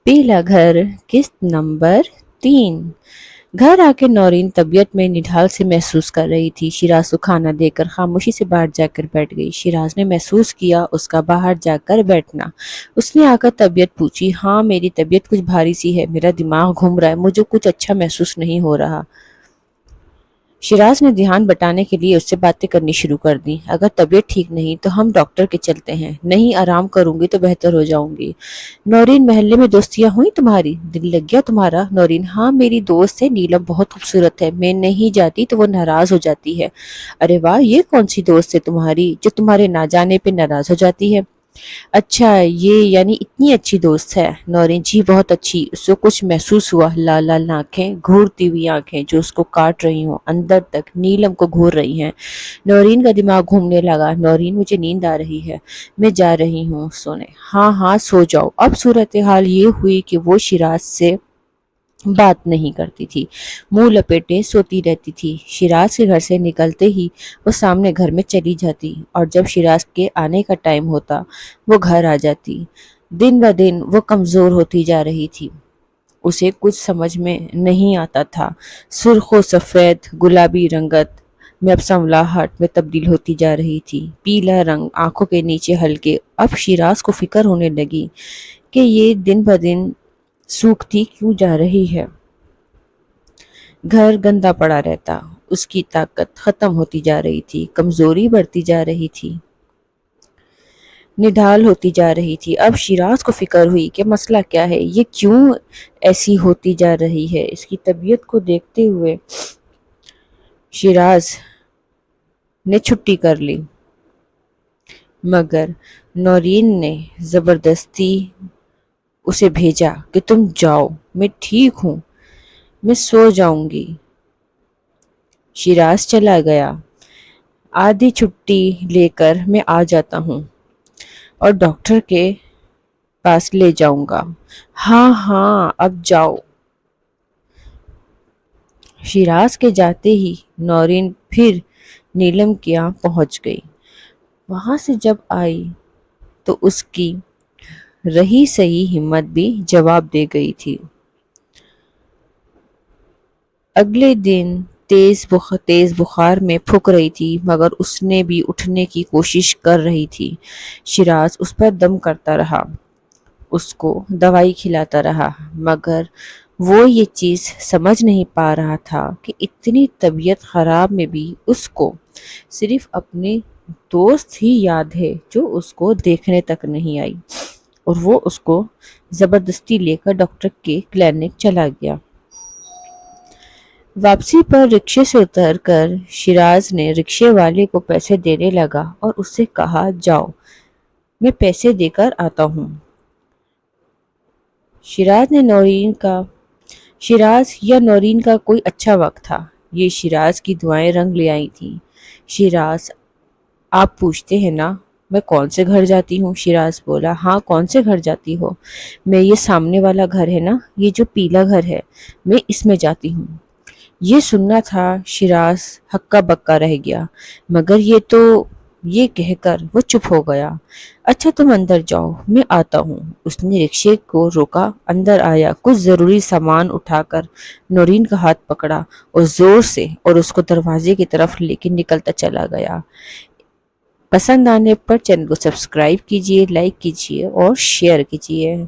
पीला घर किस्त नंबर 3। घर आके नौरीन तबीयत में निढाल से महसूस कर रही थी। शिराज को खाना देकर खामोशी से बाहर जाकर बैठ गई। शिराज ने महसूस किया उसका बाहर जाकर बैठना। उसने आकर तबीयत पूछी। हाँ, मेरी तबीयत कुछ भारी सी है, मेरा दिमाग घूम रहा है, मुझे कुछ अच्छा महसूस नहीं हो रहा। शिराज ने ध्यान बटाने के लिए उससे बातें करनी शुरू कर दी। अगर तबीयत ठीक नहीं तो हम डॉक्टर के चलते हैं। नहीं, आराम करूंगी तो बेहतर हो जाऊंगी। नौरीन, महल्ले में दोस्तियां हुई तुम्हारी? दिल लग गया तुम्हारा? नौरीन, हाँ मेरी दोस्त है नीलम, बहुत खूबसूरत है, मैं नहीं जाती तो वो नाराज हो जाती है। अरे वाह, ये कौन सी दोस्त है तुम्हारी जो तुम्हारे ना जाने पे नाराज हो जाती है? अच्छा, ये यानी इतनी अच्छी दोस्त है? नौरीन, जी बहुत अच्छी। उसको कुछ महसूस हुआ। लाल लाल आंखें, घूरती हुई आंखें जो उसको काट रही हों, अंदर तक नीलम को घूर रही हैं। नौरीन का दिमाग घूमने लगा। नौरीन, मुझे नींद आ रही है, मैं जा रही हूँ सोने। हाँ हाँ, सो जाओ। अब सूरत हाल ये हुई कि वो शिराज से बात नहीं करती थी, मुंह लपेटे सोती रहती थी। शिराज के घर से निकलते ही वो सामने घर में चली जाती और जब शिराज के आने का टाइम होता वो घर आ जाती। दिन ब दिन वो कमजोर होती जा रही थी। उसे कुछ समझ में नहीं आता था। सुर्ख व सफेद गुलाबी रंगत में अब संवलाहट में तब्दील होती जा रही थी। पीला रंग आंखों के नीचे हल्के। अब शिराज को फिक्र होने लगी कि ये दिन ब दिन सूखती क्यों जा रही है। घर गंदा पड़ा रहता, उसकी ताकत खत्म होती जा रही थी, कमजोरी बढ़ती जा रही थी, निढाल होती जा रही थी। अब शिराज को फिक्र हुई कि मसला क्या है, ये क्यों ऐसी होती जा रही है। इसकी तबीयत को देखते हुए शिराज ने छुट्टी कर ली, मगर नौरीन ने जबरदस्ती उसे भेजा कि तुम जाओ, मैं ठीक हूँ, मैं सो जाऊंगी। शिराज चला गया। आधी छुट्टी लेकर मैं आ जाता हूँ और डॉक्टर के पास ले जाऊंगा। हाँ हाँ, अब जाओ। शिराज के जाते ही नौरीन फिर नीलम के यहाँ पहुंच गई। वहां से जब आई तो उसकी रही सही हिम्मत भी जवाब दे गई थी। अगले दिन तेज बुखार में फूक रही थी, मगर उसने भी उठने की कोशिश कर रही थी। शिराज उस पर दम करता रहा, उसको दवाई खिलाता रहा, मगर वो ये चीज़ समझ नहीं पा रहा था कि इतनी तबीयत खराब में भी उसको सिर्फ अपने दोस्त ही याद है जो उसको देखने तक नहीं आई, और वो उसको ज़बरदस्ती लेकर डॉक्टर के क्लिनिक चला गया। वापसी पर रिक्शे से उतरकर शिराज ने रिक्शे वाले को पैसे देने लगा और उससे कहा, जाओ, मैं पैसे देकर आता हूँ। शिराज या नौरीन का कोई अच्छा वक्त था। ये शिराज की दुआएं रंग ले आई थी। शिराज, आप पूछते हैं ना मैं कौन से घर जाती हूँ? शिराज बोला। हाँ, कौन से घर जाती हो? मैं ये सामने वाला घर है ना, ये जो पीला घर है, मैं इसमें जाती हूँ। ये सुनना था शिराज हक्का बक्का रह गया, मगर ये कहकर वो चुप हो गया। अच्छा, तुम अंदर जाओ, मैं आता हूँ। उसने रिक्शे को रोका, अंदर आया, कुछ जरूरी सामान उठाकर नौरीन का हाथ पकड़ा और जोर से और उसको दरवाजे की तरफ लेके निकलता चला गया। पसंद आने पर चैनल को सब्सक्राइब कीजिए, लाइक कीजिए और शेयर कीजिए।